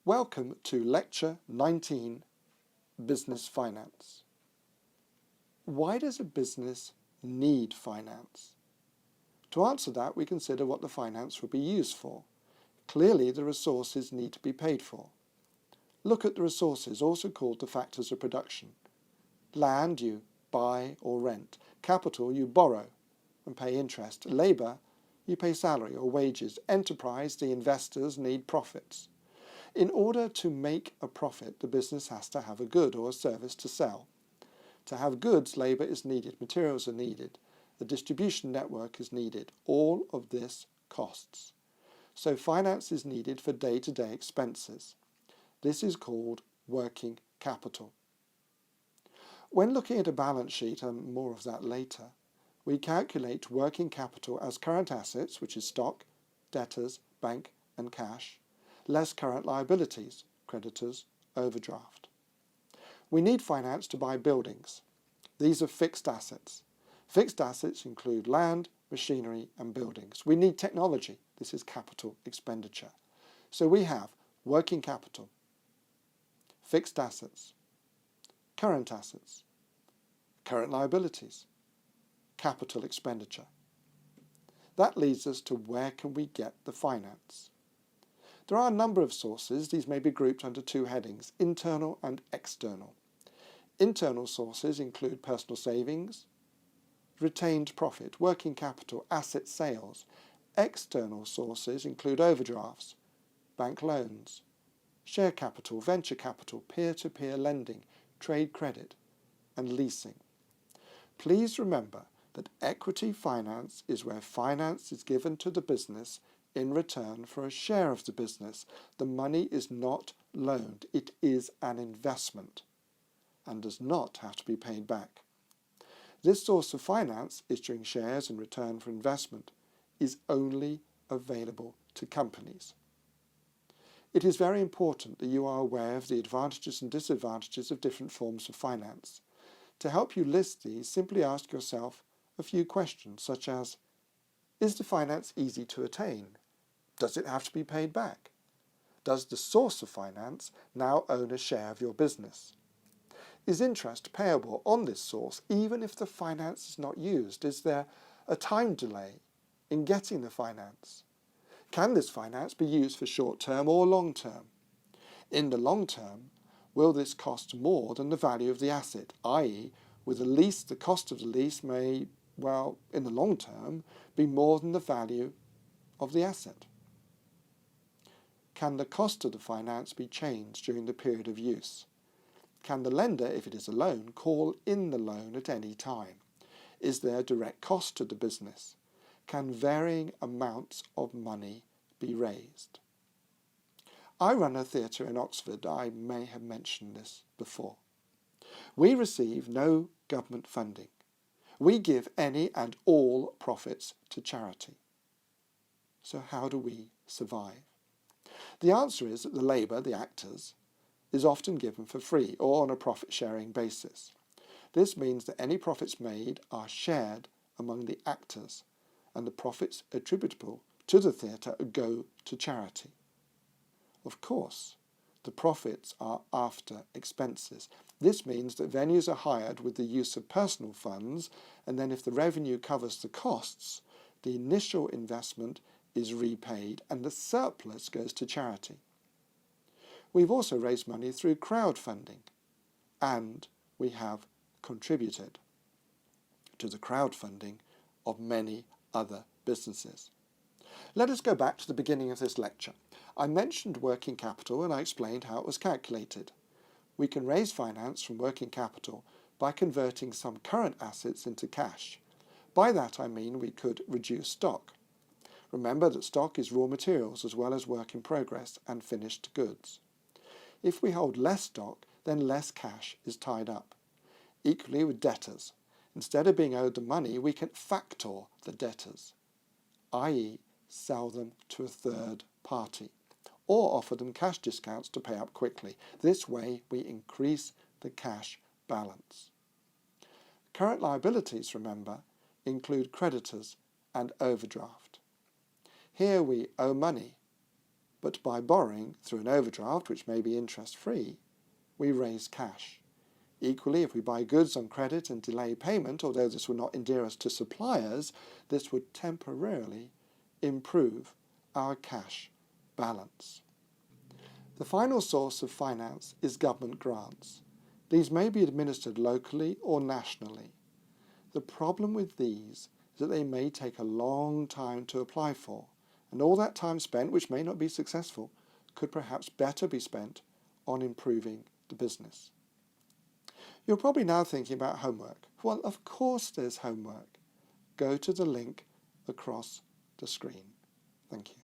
Welcome to Lecture 19, Business Finance. Why does a business need finance? To answer that, we consider what the finance will be used for. Clearly, the resources need to be paid for. Look at the resources, also called the factors of production. Land you buy or rent. Capital you borrow and pay interest. Labour you pay salary or wages. Enterprise, the investors, need profits. In order to make a profit, the business has to have a good or a service to sell. To have goods, labour is needed, materials are needed, the distribution network is needed. All of this costs. So finance is needed for day-to-day expenses. This is called working capital. When looking at a balance sheet, and more of that later, we calculate working capital as current assets, which is stock, debtors, bank and cash, less current liabilities, creditors, overdraft. We need finance to buy buildings. These are fixed assets. Fixed assets include land, machinery and buildings. We need technology. This is capital expenditure. So we have working capital, fixed assets, current liabilities, capital expenditure. That leads us to where can we get the finance? There are a number of sources. These may be grouped under two headings, internal and external. Internal sources include personal savings, retained profit, working capital, asset sales. External sources include overdrafts, bank loans, share capital, venture capital, peer-to-peer lending, trade credit, and leasing. Please remember that equity finance is where finance is given to the business in return for a share of the business. The money is not loaned, it is an investment and does not have to be paid back. This source of finance, issuing shares in return for investment, is only available to companies. It is very important that you are aware of the advantages and disadvantages of different forms of finance. To help you list these, simply ask yourself a few questions such as, is the finance easy to attain? Does it have to be paid back? Does the source of finance now own a share of your business? Is interest payable on this source even if the finance is not used? Is there a time delay in getting the finance? Can this finance be used for short-term or long-term? In the long term, will this cost more than the value of the asset, i.e., with a lease, the cost of the lease may, well, in the long term, be more than the value of the asset? Can the cost of the finance be changed during the period of use? Can the lender, if it is a loan, call in the loan at any time? Is there direct cost to the business? Can varying amounts of money be raised? I run a theatre in Oxford. I may have mentioned this before. We receive no government funding. We give any and all profits to charity. So how do we survive? The answer is that the labour, the actors, is often given for free or on a profit-sharing basis. This means that any profits made are shared among the actors and the profits attributable to the theatre go to charity. Of course, the profits are after expenses. This means that venues are hired with the use of personal funds, and then if the revenue covers the costs, the initial investment is repaid and the surplus goes to charity. We've also raised money through crowdfunding, and we have contributed to the crowdfunding of many other businesses. Let us go back to the beginning of this lecture. I mentioned working capital and I explained how it was calculated. We can raise finance from working capital by converting some current assets into cash. By that I mean we could reduce stock. Remember that stock is raw materials as well as work in progress and finished goods. If we hold less stock, then less cash is tied up. Equally with debtors. Instead of being owed the money, we can factor the debtors, i.e. sell them to a third party, or offer them cash discounts to pay up quickly. This way we increase the cash balance. Current liabilities, remember, include creditors and overdraft. Here we owe money, but by borrowing through an overdraft, which may be interest-free, we raise cash. Equally, if we buy goods on credit and delay payment, although this would not endear us to suppliers, this would temporarily improve our cash balance. The final source of finance is government grants. These may be administered locally or nationally. The problem with these is that they may take a long time to apply for, and all that time spent, which may not be successful, could perhaps better be spent on improving the business. You're probably now thinking about homework. Well, of course there's homework. Go to the link across the screen. Thank you.